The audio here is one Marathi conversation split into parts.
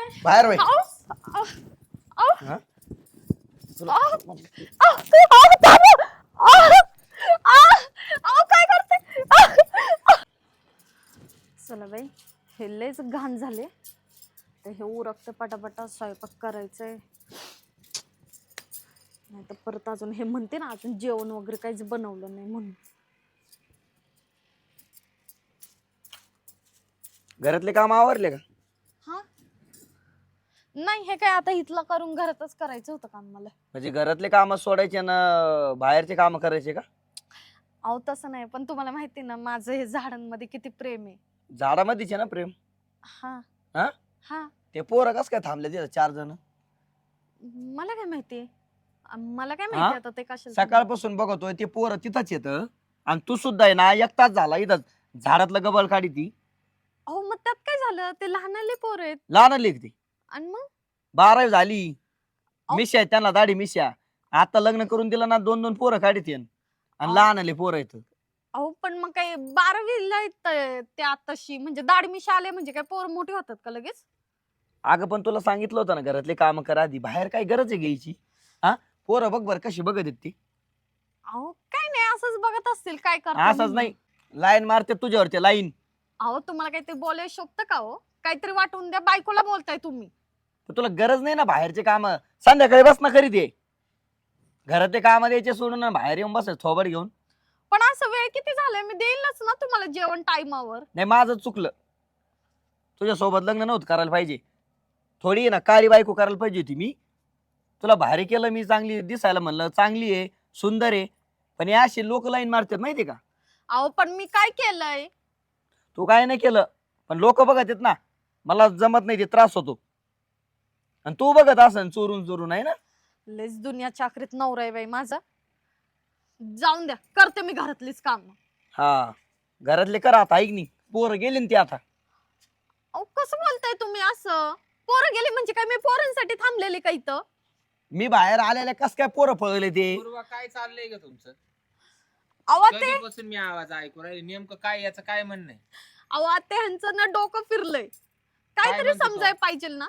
काय बाहेर वय. आऊ, आऊ, आऊ, हा? आऊ, आऊ, आऊ, थांबा. आऊ, आऊ, आऊ, काय करते चला बाई हे लयच घाण झाले तर हे उरकते पटापटा स्वयंपाक करायचंय नाही तर परत अजून हे म्हणते ना अजून जेवण वगैरे काहीच बनवलं नाही म्हणून घरातले काम आवरले का? हा नाही हे काय आता इथलं करून घरातच करायचं होतं काम मला म्हणजे घरातले काम सोडायचे ना बाहेरचे काम करायचे का? अहो तसं नाही पण तुम्हाला माहिती ना माझं हे झाडांमध्ये किती प्रेम आहे झाडामध्येच आहे ना प्रेम. हा हा हा ते पोरं कस काय थांबले तिथं 4 जण? मला काय माहिती मला काय हा? माहिती आता ते कशाला सकाळपासून बघतोय ते पोरं तिथंच येत आणि तू सुद्धा आहे ना 1 तास झाला इथं झाडातलं गबल काढी ती. अहो मग त्यात काय झालं ते लहानले पोर आहेत लहान लेख ती आणि मग 12वी झाली. अहो. मिश्या आहेत त्यांना दाढी मिश्या. आता लग्न करून दिलं ना 2-2 पोरं काढीत आणि अहो. लहान आले पोरं आहेत. अहो पण मग काय 12वीला आहेत ते आताशी म्हणजे दाढमीशी आले म्हणजे काय पोर मोठी होतात का लगेच अगं पण तुला सांगितलं होतं ना घरातले काम करा आधी बाहेर काय गरज आहे घ्यायची. हा पोरं बघ बरं कशी बघत आहेत ती. अहो काय नाही असंच बघत असतील काय करतात असंच नाही लाईन मारते तुझ्यावरती लाईन. अहो तुम्हाला काहीतरी बोलायला शोभतं का हो काहीतरी वाटून द्या बायकोला बोलताय तुम्ही तर तुला गरज नाही ना बाहेरचे काम. संध्याकाळी बस ना करीत ये. घरातले काम द्यायचे सोडून ना बाहेर येऊन बस थोबड घेऊन. पण असं वेळ किती झालाय मी देईलच ना तुम्हाला जेवण टाइमावर नाही माझं चुकलं. तुझ्या सोबत लग्न नव्हतं करायला पाहिजे. थोडी ना काळी बायको करायला पाहिजे होती मी. तुला भारी केलं मी चांगली दिसायला म्हणलं चांगली आहे सुंदर आहे पण हे असे लोक लाईन मारतात माहिती का? अहो पण मी काय केलंय तू काय नाही केलं पण लोक बघत आहेत ना मला जमत नाही ते त्रास होतो. आणि तू बघत असन चोरून चोरून आहे ना. लेच दुनिया चाकरीत नवरा आहे बाई माझा जाऊन द्या करते मी घरातलीच काम हा घरातले करा आता ऐक नाही पोरं गेले ना ते आता. अहो कसं बोलताय तुम्ही असं पोरं गेली म्हणजे काय मी पोरांसाठी थांबलेले का इथं मी बाहेर आलेल्या कस काय पोरं पळले ते. पूर्वा काय चाललंय ग तुमचं? अहो ते कधीपासून मी आवाज ऐकू राहिले नेमकं काय याचं काय म्हणणं आहे? अहो ते ह्यांचं ना डोकं फिरलंय काहीतरी म्हणतो तो? समजाय पाहिजे ना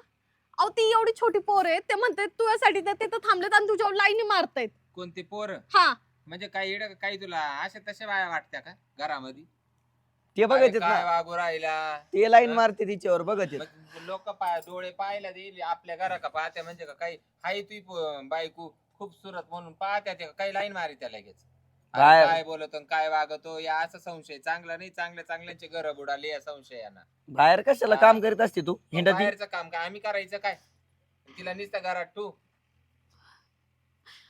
अहो ती एवढी छोटी पोर आहे ते म्हणतात तुझ्यासाठी ते तिथं थांबलेत आणि तुझ्यावर लाईनी मारतायत कोणते पोरं? हा म्हणजे काय येड काही तुला अशा तशा बाया वाटत्या का घरामध्ये? ते बघत आहेत काय ना वागू राहिला? ते लाईन मारते तिच्यावर बघत आहेत. लोक डोळे पाहायला देईल आपल्या घरा का पाहत्या म्हणजे का काही हाय तुझी बायको खूप सुरत म्हणून पाहत्या ते का काही लाईन मारी त्या लगेच. अरे काय? काय बोलतो आणि काय वागतो या असा संशय चांगला नाही चांगल्या चांगल्यांची घर बुडाली या संशयाना. बाहेर कशाला काम करीत असते तू हिंडती. बाहेरचं काम काय आम्ही करायचं काय? तिला नुसतं घरात ठू.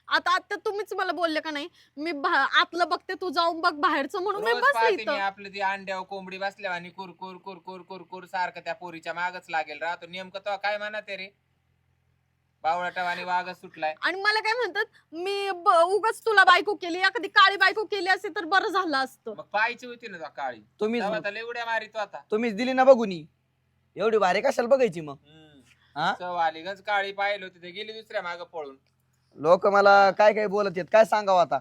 आता तुम्हीच मला बोलले का नाही मी आतलं बघते तू जाऊन बघ बाहेरचं म्हणून मी रोज बसले पाहते मी इथं आपलं ती अंड्यावर कोंबडी बसल्या आणि कुरकुर कुरकुर कुरकुर सारखं त्या पोरीच्या मागच लागेल राहतो. नेमकं तो काय म्हणा ते रे बावळाटावानी वागच सुटलाय. आणि मला काय म्हणतात मी उगाच तुला बायको केली एखादी काळी बायको केली असते तर बरं झालं असतं मग पाहायची होती ना तो काळी. तुम्हीच तेव्हा तर उड्या मारितो आता. तुम्हीच दिली ना बघूनी एवढी भारी कशाला बघायची मग. हा? चव आली गंज काळी पाहिलं होती ते गेली दुसऱ्या माग पळून. लोक मला काय काय बोलत आहेत काय सांगावं आता.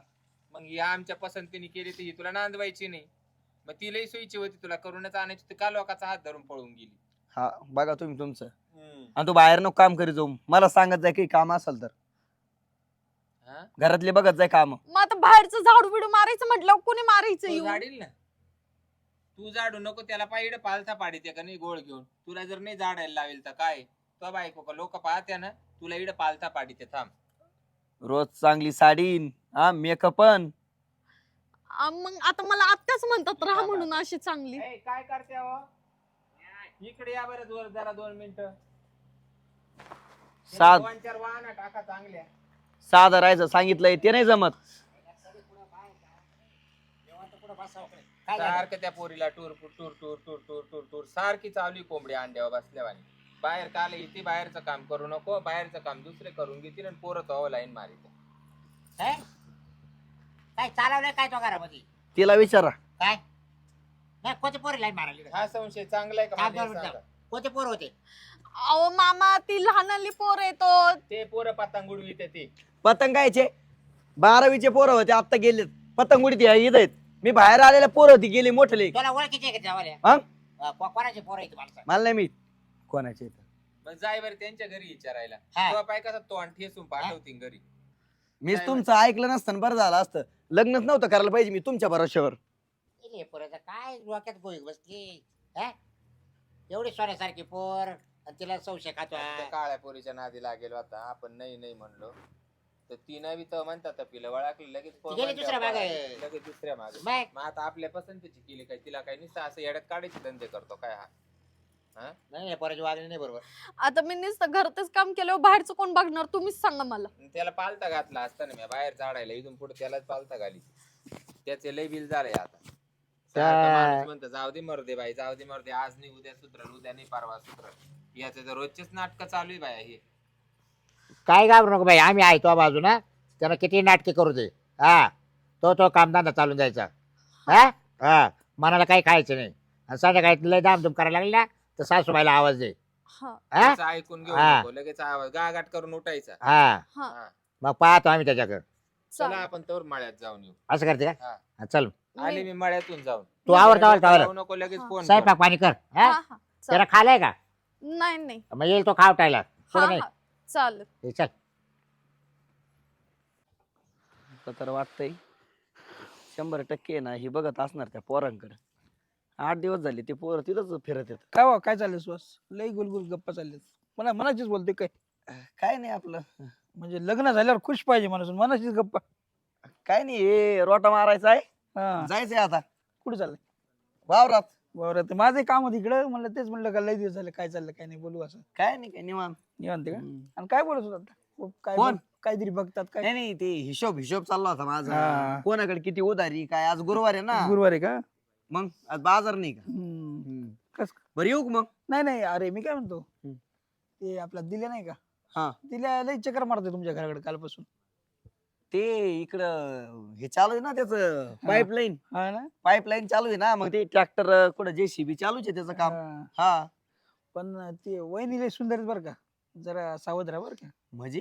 मग ही आमच्या पसंतीने केली ती तुला नांदवायची नाही. मग तिलाही सोयीची होती तुला करूनच आणायची ती का लोकांचा हात धरून पळून गेली. हा बघा तुम्ही तुमचं. आणि तू बाहेर नको काम करीत जाऊ मला सांगत जाय काही काम असेल तर. हा? घरातले बघत जाय काम. मग आता बाहेरचं झाडू बिडू मारायचं म्हटलं कोणी मारायचं तू येऊन झाडील ना तू झाडू नको त्याला पाहिजे पालथा पाडीते का नाही गोळ घेऊन तुला जर नाही झाडायला लावेल तर काय तो बायको का लोक पाहत्या ना तुला इकडे पालथा पाडीते थांब. रोज चांगली साडी हा मेकअप पण. मग आता मला आत्याच म्हणतात राहा म्हणून अशी चांगली ए, काय करते हो? इकडे या बरं जरा 2 मिनिटं. साध 2-4 वाहना टाका चांगल्या. साधं राहायचं सांगितलंय ते नाही जमत. सारखं त्या पोरीला tour tour tour tour tour tour tour सारखी चावली कोंबडी अंड्यावर बसल्यावानी. बाहेर काल इथे बाहेरचं काम करू नको बाहेरचं काम दुसरे करून घेतील आणि पोरं तो लाईन मारी. काय चालवलंय काय तो घरामध्ये तिला विचारा. काय नाही कोणते पोर लाईन मारली हा संशय चांगला आहे का थांब मला दोन हे मिनिटं. सांगा. कोणते पोर होते अहो मामा ती लहानली पोर येतो ते पोरं पतंग उडवीते ते. पतंगायचे 12वीचे पोरं होते आता गेलेत पतंग उडीत इथं आहेत. मी बाहेर आलेल्या पोरं होती गेली मोठले. तुला ओळखीचे का जावाल्या हा कोणाचे पोर आहेत मला सांग. मला नाही मी कोणाचे इथं. मग जाय बरं त्यांच्या घरी विचारायला. हा. तो पाय कसा तोंड ठेसून पाठवतील घरी. मीच काय तुमचं ऐकलं नसतं बरं झालं असतं. लग्नच नव्हतं करायला पाहिजे मी तुमच्या भरोश्यावर. इले पोराचं काय डोक्यात गोळी बसली हा? एवढी सोन्यासारखी पोर आणि तिला संशय खातो त्या काळ्या पोरीच्या नादी लागेल होता. आपण नाही नाही म्हणलो तर तिनं बी तर म्हणतात पिलं वळाकलं लगेच ती गेली दुसऱ्या मागे. लगेच दुसऱ्या मागे. बाय. मग आता आपल्या पसंतीची केली काय तिला काय नुसतं असं येड्यात काढायचे धंदे करतो काय हा? नाही पोराची वागणी नाही बरोबर. आता मी नुसतं घरातच काम केलं बाहेरचं कोण बघणार तुम्हीच सांगा मला. त्याला पालता घातला असताना मी बाहेर झाडायला इथून पुढे त्यालाच पालता घाली. त्याचे लय बिल झालंय आता. सारखं माणूस म्हणतं जाऊ दे मरदे बाई जाऊ दे मरदे आज नाही उद्या सुधरल उद्या नाही परवा सुधरल. याचे तर रोजचेच नाटक चालू आहे बाया हे. काय घाबरू नको बाई आम्ही आहे तो बाजू ना त्यानं किती नाटके करू दे हा तो कामधंदा चालून जायचा हा हा मनाला काही खायचं नाही आणि संध्याकाळी लय दामधूम करायला लागली ना तर सासूबाईला आवाज दे हा हा त्याचं ऐकून घेऊ हा. नको लगेच आवाज गागाट करून उठायचा. हा हा हा. मग पाहतो आम्ही त्याच्याकडे चला चालेल. आपण तोर मळ्यात जाऊन येऊ. असं करते का हा. हा, चल आले मी मळ्यातून जाऊन. तू आवडता जाऊ नको लगेच हा. फोन स्वयंपाक पाणी कर हा हा हा त्याला खालाय का नाही नाही मग येईल तो खावटायला हा पुढं नाही हा चालेल. हे चल मला तर वाटतंय 100% ना ही बघत असणार त्या पोरांकडे. 8 दिवस झाले ते पोरं तिथंच फिरत येत. काय वा काय चाललंय सुहास लई गुलगुल गप्पा चालल्यात मला मनाचीच बोलते काय काय नाही आपलं म्हणजे लग्न झाल्यावर खुश पाहिजे माणूस मनाचीच गप्पा काय नाही हे रोटा मारायचा आहे हा जायचंय आता कुठे चाललंय वावरात. बरं माझं काम होतं इकडं म्हणलं तेच म्हणलं का लई दिवस झाले काय चाललं काय नाही बोलू असं काय नाही काय निवांत. निवांत का हम्म. आणि काय बोलत होता आता? काय कोण? काहीतरी बघतात काय नाही नाही ते हिशोब चालला होता माझा. हा. कोणाकडे किती उधारी काय आज गुरुवार आहे ना. गुरुवार आहे का मग आज बाजार नाही का. कस बरं येऊ का मग. नाही नाही अरे मी काय म्हणतो हम्म. ते आपला दिल्या नाही का हा. दिल्या लई चक्कर मारतोय तुमच्या घराकडे कालपासून ते इकडं हे चालू आहे ना त्याचं पाईपलाईन हा ना चालू आहे ना. मग ते ट्रॅक्टर कुठं JCB चालूच आहे त्याचं काम. हा. हा पण ते वहिनी लई सुंदर आहेत बरं का जरा सावध राहा बरं का म्हणजे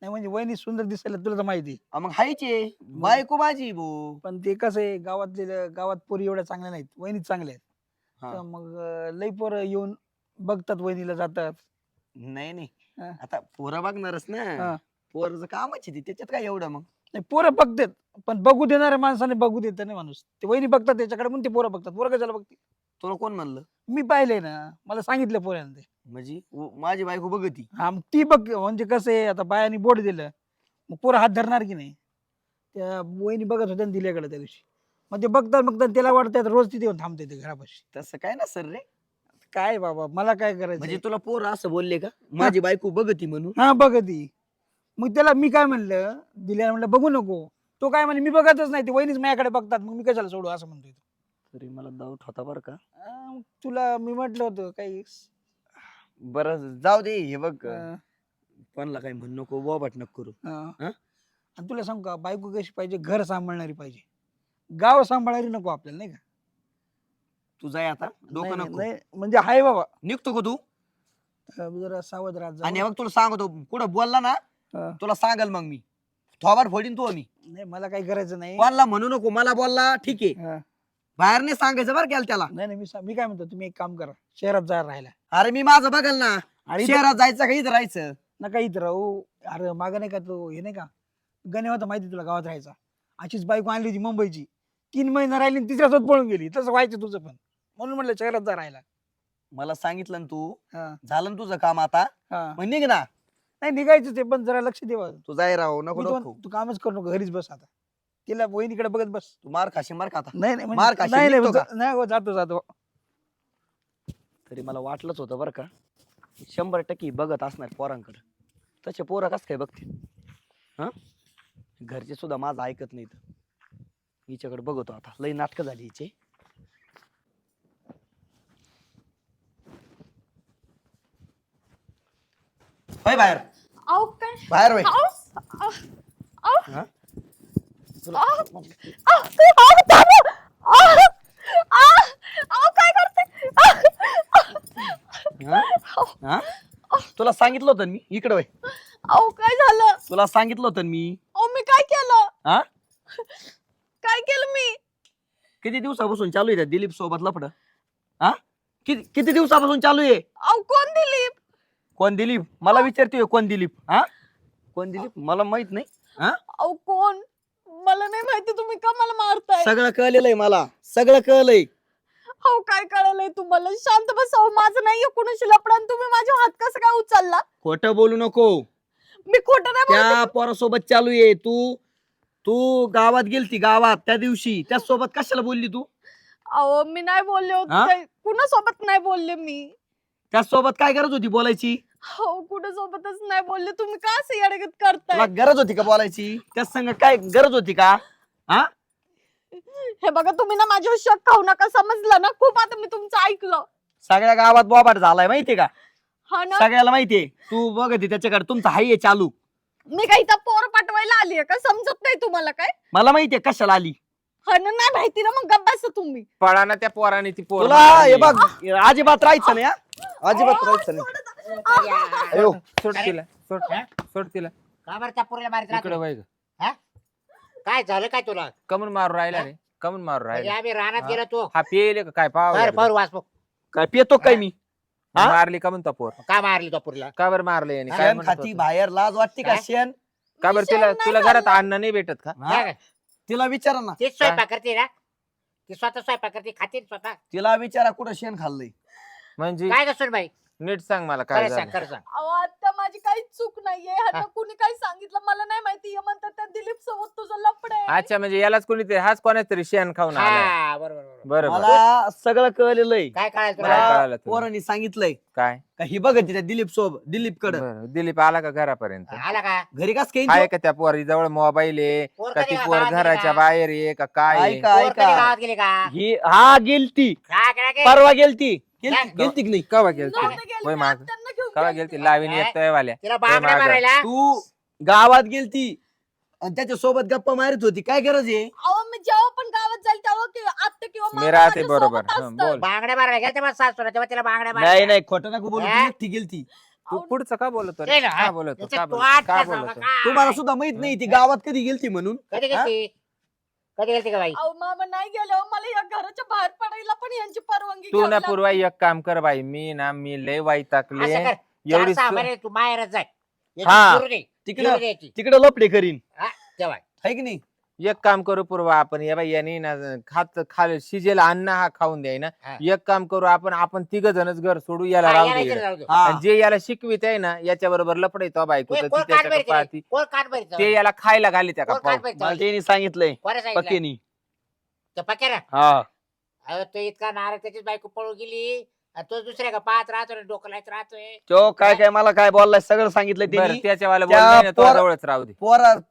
नाही म्हणजे वहिनी सुंदर दिसायला तुला तर माहिती आहे. मग हायचे बायको माझी भो. पण ते कसं आहे गावात पोरी एवढ्या चांगल्या नाहीत वहिनीच चांगल्या आहेत हा. तर मग लई पोरं येऊन बघतात वहिनीला जातात नाही नाही हा. आता पोरं बघणारच हा. ना. पोरचं कामच आहे ती त्याच्यात काय एवढं मग. नाही पोरं बघतात पण बघू देणाऱ्या माणसाने बघू देत नाही माणूस ते वहिनी बघतात त्याच्याकडे म्हणून ते पोरं बघतात पोरं कशाला बघते तुला कोण म्हणलं. मी पाहिलंय ना मला सांगितलं पोऱ्यानं ते म्हणजे माझी बायको बघती. हा मग ती बघ म्हणजे कसं आहे आता बायानी बोट दिलं मग पोरं हात धरणार की नाही त्या वहिनी बघत होत्या ना दिल्याकडे त्या दिवशी मग ते बघतात त्याला वाटतं रोज तिथे येऊन थांबते ते घरापाशी तसं काय ना सर रे. काय बाबा मला काय म्हणजे करायचं तुला पोर असं बोलले का माझी बायको बघती म्हणून. हा बघती मग त्याला मी काय म्हणलं दिल्याला म्हणलं बघू नको तो काय म्हणे मी बघतच नाही ते वहिनीच माझ्याकडे बघतात मग मी कशाला सोडू असं म्हणतोय तो. तरी मला डाऊट होता बरं का. मग तुला मी म्हटलं होतं काही बरं जाऊ दे हे बघ अं, कोणाला काही म्हणू नको बोबाट नको करू. अं. हा? आणि तुला सांगू का बायको कशी पाहिजे घर सांभाळणारी पाहिजे गाव सांभाळणारी नको आपल्याला नाही का तू जाय आता नाही, डोकं नाही, नको. नाही, म्हणजे हाय बाबा निघतो का तू. जरा सावध राहत आणि जा मग तुला सांगतो कुठं बोलला ना हा. तुला सांगाल मग मी थोबाड फोडीन तू मी. नाही मला काही करायचं नाही कोणाला म्हणू नको मला बोलला ठीक आहे. हा. बाहेर नाही सांगायचं बरं केलं त्याला. नाही नाही मी काय म्हणतो तुम्ही एक काम करा शहरात जा राहायला अरे मी माझं बघल ना. आणि इथं- शहरात जायचं का इथं राहायचं. नका इथं राहू अरे मागं नाही का तो हे नाही का गणे होता माहिती तुला गावात राहायचा अशीच बायको आणली होती मुंबईची 3 महिना राहिली आणि तिसऱ्या स्वतः पळून गेली तसं व्हायचं तुझं पण म्हणून म्हटलं शहरात जा राहायला मला सांगितलं ना तू हा झालं ना तुझं काम आता हा मग निघ ना. नाही निघायचं ते पण जरा लक्ष देवा तू जाय राहू नको मी डोकं. तू कामच करू नको घरीच बस आता तिला वहिनीकडे बघत बस तू मार खाशी मार खाता. नाही नाही मार म्हणजे- खाशील, नाही नाही निघतो का? नाही हो, जातो तरी मला वाटलंच होतं बरं का 100% बघत असणार पोरांकडे. तसे पोरं कस काय बघतील. हा घरचे सुद्धा माझं ऐकत नाहीत. हिच्याकडे बघतो आता लई नाटकं झाली हिचे. होय बाहेर अहो काय बाहेर होय. अहो, अहो, अहो, हा? अहो, अहो, अहो, थांबा. अहो, अहो, अहो, काय करते हा? हा? तुला सांगितलं होतं ना मी इकडे होय. अहो काय झालं तुला सांगितलं होतं ना मी. अहो मी काय केलं हा काय केलं मी किती दिवसापासून चालू आहे त्या दिलीप सोबत लफड. हा किती दिवसापासून चालू आहे. अहो कोण दिलीप कोण दिलीप मला विचारतोय कोण दिलीप हा कोण दिलीप मला माहित नाही हा अहो कोण? मला नाही माहिती, तुम्ही का मला मारताय? सगळं कळलेलं आहे मला सगळं कळलंय. हो काय कळलंय तुम्हाला? शांत बसाव, माझं नाहीये कुणाशी लफडं आणि तुम्ही माझा हात कसं काय उचलला? खोटं बोलू नको. मी खोटं नाही त्या बोलत. पोरासोबत चालू आहे तू तू गावात गेलती गावात त्या दिवशी त्या सोबत कशाला बोलली तू अहो मी नाही बोलले हा? होते, कुणासोबत नाही बोलले मी. त्या सोबत काय गरज होती बोलायची हो कुणासोबतच नाही बोलले. तुम्ही का असं येडगत करताय? तुला गरज होती का बोलायची त्या संग काय गरज होती का हा हे बघा तुम्ही ना माझ्यावर शक खाऊ नका, समजलं ना? खूप आता मी तुमचं ऐकलं. सगळ्या गावात बोबाट झालाय माहितीये का हा ना? सगळ्याला माहितीये तू बघते त्याच्याकडे तुमचं हाय आहे चालू. मी काही इथं पोर पाठवायला आलीये का? समजत नाही तुम्हाला काय? मला माहितीये कशाला आली हा ना, नाही माहिती ना, मग गप्प बसा तुम्ही. पळा ना त्या पोराने ती पोर तुला हे बघ अजिबात राहायचं नाही हा? अजिबात राहायचं नाही. अयो सोड तिला सोड तिला का बरं त्या पोरीला मारित इकडे राहतो? वय ग. काय झालं काय तुला? कमून मारू राहिला रे कमून मारू म्हणजे राहिला आम्ही रानात गेलो तू हा पेले का काय पाव पाहू वाचतो काय पितो काय मी हा? मारली कमून तो पोर का मारली तो पोरीला? का बरं मारले आणि काय शेण म्हणत खाती होतं? बाहेर लाज वाटते का काय? शेण का बरं शेण तुला नाही तुला घरात खाल्लं. अन्न नाही भेटत का हा? तिला विचारा ना तीच स्वयंपाक करते ना, ती स्वतः स्वयंपाक करते खाते स्वतः. तिला विचारा कुठं शेण खाल्लंय म्हणजे काय गसून बाई नीट सांग मला काय खरं सांग झालं खरं सांग. अहो आता माझी काहीच चूक नाहीये. ह्यांना हा. कुणी काही सांगितलं मला नाही माहिती. हे म्हणतात त्या दिलीप सोबत तुझं लफड आहे. अच्छा म्हणजे यालाच कोणीतरी हाच कोणाच तरी शेण खाऊन आलाय हा बरोबर बरोबर. बरोबर मला सगळं कळलेलं आहे काय कळायचं काय तुला? कळालं तुला? पोरांनी सांगितलंय काय का ही बघ त्या दिलीप सोबत दिलीप कडे बरं, दिलीप आला का घरापर्यंत आला का? घरी कस काही आहे का त्या पोरी जवळ मोबाईल आहे पोर का कधी ती पोर गावात गेली घराच्या का? बाहेर आहे का काय आहे? ऐका पोर कधी ऐका गावात गेली का? ही हा गेलती काय काय काय? परवा गेलती काय? गेलती की नाही कवा गेलती नव्हते गेले, होय मी माग आत्यांना घेऊन कवा गेलते. गेलती लावीन काय? येतोय वाल्या तिला बांगड्या मागं. मारायला तू गावात गेलती आणि त्याच्या सोबत गप्पा मारत होती काय गरज आहे अहो मी जेव्हा पण गावात जाईल तेव्हा आत्या किंवा मी मामा राहते माझ्या बरोबर. सोबत हं, असतात. बोल. बांगड्या मारायला गेल्या तेव्हा सासू तेव्हा तिला बांगड्या नाही मारायला. नाही खोटं नको बोलू हा? ती एकटी गेलती तू पुढचं का बोलतो रे? नाही ना, का बोलतो त्याच्यात का तो बोलतो आठ का तास बोलतो काय? तुम्हाला सुद्धा माहित नाही ती गावात कधी गेलती म्हणून कधी हा? गेलती कधी गेलती का बाई? अहो मामा नाही गेले हो. मला या घराच्या बाहेर पडायला पण यांची परवानगी तू घ्यावी ना लागते. पूर्वा एक काम कर बाई मी लय वाईटाकले असं कर, एवढी 4-6 सु- महिने तू माहेरच जाय. याची हा. फिरू दे, तिकडं फिरू द्यायची. तिकडे लपडे करीन हा, तेव्हा. है की नाही एक काम करू पूर्वा आपण या बाई यांनी ना खात शिजेल अन्न हा खाऊन द्याय ना हा. एक काम करू आपण तिघ जणच घर सोडू याला हा, राहू याला दे इकडे जाऊ दे. हा. आणि जे याला शिकवित आहे ना याच्या बरोबर लपडे तो बायको कोण तर ती कान त्याच्याकडे भरीत पाहती रे? कोण कान भरीत? ते याला खायला घाली त्या का कोण कान पाहू. भरीत? मला त्यांनी सांगितलंय कोणी सांगितलं? पक्केनी ते पक्या ना? हा अहो, तो इतका नारळ त्याचीच बायको पळून गेली आणि तो दुसऱ्या का पाहत राहतोय डोकं लायत राहतोय. तो काय काय मला काय बोललाय सगळं सांगितलंय बरं त्यांनी त्याच्यावाला त्या बोल नाही, तो पोर- जवळच राहू दे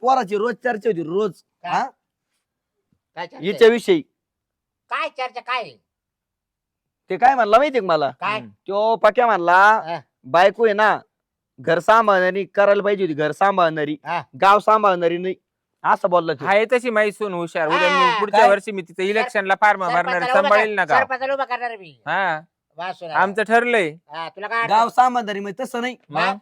पोराची रोज चर्चा होती रोज काय? हा काय चर्चा? हिच्या विषयी काय चर्चा काय? ते काय म्हणला माहितीये का मला काय? हम्म. तो पक्या म्हणला हा. बायको आहे ना घर सांभाळणारी करायला पाहिजे होती घर सांभाळणारी हा. गाव सांभाळणारी नाही असं बोलला तो. आहे तशी माही सून हुशार उद्या हा, मी पुढच्या काय? वर्षी मी तिथे इलेक्शनला फार्म भरणार सरपंचाला उभं सांभाळेल ना कर- का सरपंचाला उभं करणार आहे मी. हा वासून. आमचं ठरलंय हा, तुला काय गाव सांभाळणारी म्हणजे तसं नाही मग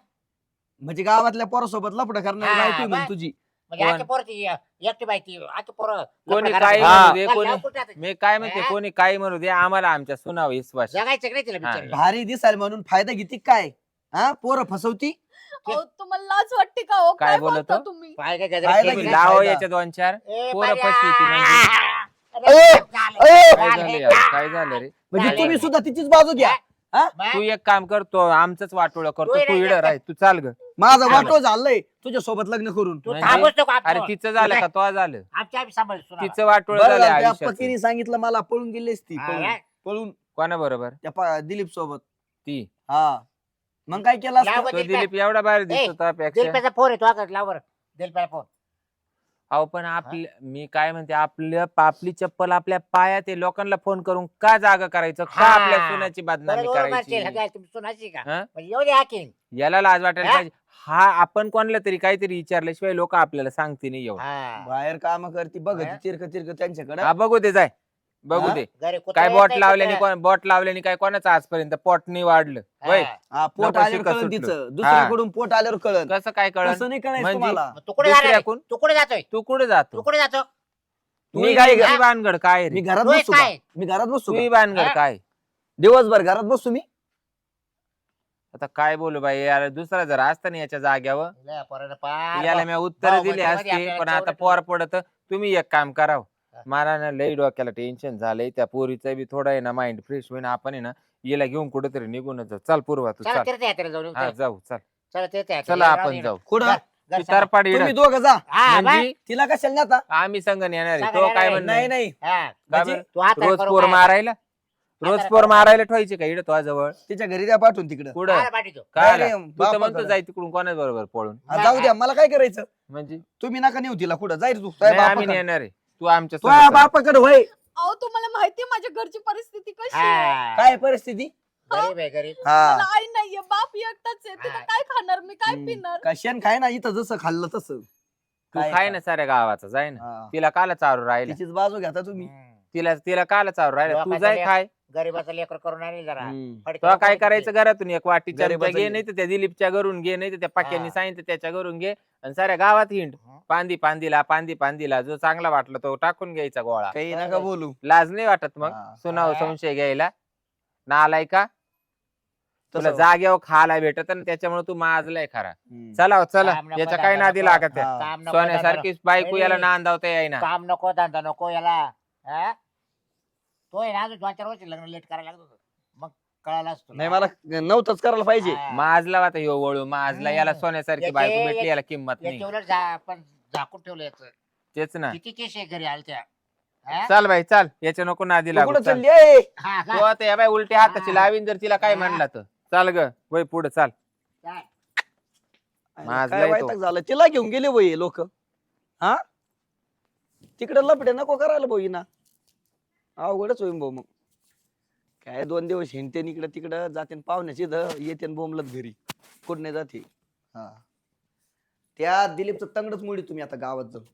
म्हणजे गावातल्या पोरासोबत लपड करणारी हा, बायको आहे म्हणे बस. तुझी म्हणजे कोण? आजची पोरं ती एकटी बाई ती आजची पोरं कोणी लफडं काय करणार. हा. म्हणू दे चल, कोणी जाऊ कुठं आता? मी काय म्हणते हा? कोणी काय म्हणू दे आम्हाला आमच्या सुनाव विश्वास जगायचं की नाही तिला हा. बिचारीला? भारी दिसायला म्हणून फायदा घेते काय हा पोरं फसवती अहो, तुम्हाला लाज वाटते का हो? काय काय बोलतो? बोलता तुम्ही? पाय काय गजरा पाहिलं केली तुम्ही की ना? लावा फायदा. याच्या 2-4 ए, पोरं पाया. फसवीती म्हणजे. अरे, ए, झालं. ए, काय झालं यार? काय झालं रे म्हणजे चालेल. तुम्ही सुद्धा तिचीच बाजू घ्या मग? तू एक काम करतो आमचंच वाटोळ करतो तू तू ये इड ना, राह तू चाल ग माझं वाटो झालंय तुझ्या सोबत लग्न करून तू म्हणजे- थांबूच नको अरे आपण. तिचं झालं का तो झालं आमच्या आम्ही सांभाळू सुनाला. तिचं वाटोळ बरं झालं झालं, त्या आयुष्याचं. पतीने सांगितलं मला पळून गेलीस ती हा, पळून हा. पळून कोणा बरोबर त्या दिलीप सोबत ती हा मग काय केलं असतं? लाव तो दिलप्या. दिलीप एवढा बाहेर दिसतो त्यापेक्षा दिलप्याचा फोन आहे तो आकडे लाव बरं. दिलप्याला फोन. अहो पण आपल्या मी काय म्हणते आपली चप्पल आपल्या पायात आहे लोकांना फोन करून का जागा करायचं का हा. आपल्या सोन्याची बदनामी बरोबर म्हणशील, करायची काय तुम्ही सुनाची का? हा? म्हणजे एवढी हाकीन. याला लाज वाटायला हा? पाहिजे हा आपण कोणाला तरी काहीतरी विचारल्याशिवाय लोक आपल्याला सांगते नाही एवढं हा. बाहेर काम करते बघ हा? तिरक तिरक त्यांच्याकडे हा बघू दे जाय बघू हा? दे घरी कुत्रा काय येत बोट नाही, लावल्याने कुत्रा. बोट लावल्याने काय कोणाचं आजपर्यंत पोट नाही वाढलं वय हा. हा पोट नको आल्यावर शिका कळण सुटलं. तिचं दुसऱ्याकडून पोट आल्यावर कळण कसं काय कळलं तसं नाही कळायचं म्हणजे? तुम्हाला मग तू कुठे जाणार आहे? दुसऱ्याकडून? तू कुठे जातोय? तू कुठे तू जातो कुठे जातो? मी काय तुझी भानगड काय मी रे घरात तू बसू का? काय? मी घरात बसू तुझी का? भानगड हा? काय दिवसभर घरात बसू मी आता काय बोलू बाई यार, दुसरा जर असता ना याच्या जाग्यावर लय पोरानं पार याला मी उत्तर भाऊ दिली बहिणीमध्ये असते, आपल्याला पण आता तेवढं पोर पडत. तुम्ही एक काम करावं, हा. मला ना लई डोक्याला टेन्शन झालंय. त्या पोरीचं बी थोडं आहे ना माइंड फ्रेश होईन. आपण आहे ना याला घेऊन कुठेतरी निघूनच जाऊ. चल पूर्वा तू चला चल. तीर्थयात्रेला जाऊन येऊ, हा चला. जाऊ चल. चला तीर्थयात्रेला चला जाऊ, आपण येऊ. जाऊ. कुठं घर- घर ती सांगा. तरपाडी तुम्ही दोघं जा. हा, बाय. म्हणजे तिला कशाला नेता? आम्ही संघ येणार आहे. सांगा तो येणार काय आहे. म्हणणं नाही आहे? नाही हा. काय म्हणजे बरं? तू आता रोज करू पोर काय? मारायला, रोज आता पोर करू. मारायला ठेवायची का इकडे तो जवळ? तिच्या घरी द्या पाठवून तिकडं. कुठं हा, पाठीतो. काय नाही, आला? नाही, तू तर म्हणतो बापाकडं. जाय तिकडून कोणा बरोबर पळून. हा, जाऊ द्या, मला काय करायचं? म्हणजे तुम्ही नका नेऊ तिला कुठं जाईल तू नाही, आम्ही नाही येणार आहे. तू आमच्या तुझ्या सोबत चल. बापाकडे होय. अहो तुम्हाला माहितीये माझ्या घरची परिस्थिती कशी आहे. हा. काय परिस्थिती? गरीब आहे गरीब. हा मला आई नाहीये, बाप एकटाच आहे. तिथं हा. काय खाणार मी, काय हम्म. पिणार? कशान खाय ना इथं जसं खाल्लं तसं. तू खाय ना साऱ्या गावाचा, जाय ना. हा. तिला काला चारू राहिला, तिचीच बाजू घेता तुम्ही. हम्म. तिला काला चारू राहिला. तू लोकांचं जाय लेक- खाय. गरीबाचं लेकर करून आणली जरा हम्म. फडके तुला काय नको करायचं घरातून एक वाटी चमचा गरीबाचं घे, घे. नाही तर त्या दिलीपच्या घरून घे, नाही तर त्या पाक्यांनी हा. सांगितलं त्याच्या घरून घे, आणि साऱ्या गावात हिंड. हा. पांदीला जो चांगला वाटला तो टाकून घ्यायचा गोळा. काही नका बोलू. लाज नाही वाटत मग हा. सुनाव हा. संशय घ्यायला? नालाय का? तुला तसं. जाग्यावर खायला भेटत ना, त्याच्यामुळे तू माजलाय खरा. हम्म. चला हो, चला काम नको, याच्या काही धंदा नादी नको. लागत आहे. हा. काम नको, सोन्यासारखी बायको नाही, याला नाही. नांदावता येईना. काम नको, धंदा नको याला. हा? तो आहे ना अजून 2-4 वर्ष लग्न लेट करायला लागत होतं. मग कळालं असतं. नाही मला नव्हतंच करायला पाहिजे. हा. माजला आता ह्यो वळू माजला, याला हम्म. सोन्यासारखी याचे- बायको भेटली, याला किंमत नाही. याच्या उलट पण झाकून ठेवलं याचं. तेच ना. किती केस आहे घरी आलत्या. हा? चाल बाई चाल, याच्या नको नादी तू लागू. कुठं चल. चालली ए? हा, तो का? आता या बाई उलट्या हाताची हा. लावीन जर तिला काय हा. म्हणला तर. चाल ग वय पुढे चाल. काय? काय माजलाय तो. वाईटक झालं तिला घेऊन गेले बोई लोक. हा तिकडे लपडे नको करायला बोई ना. अवघडच होईन भाऊ. मग काय 2 दिवस हिंडते इकडे तिकडं जाते पाहुण्याची येते बोंबलत घरी कुठं नाही जाते. हा त्या दिलीपचं तंगडच मोडी तुम्ही आता गावात जाऊन.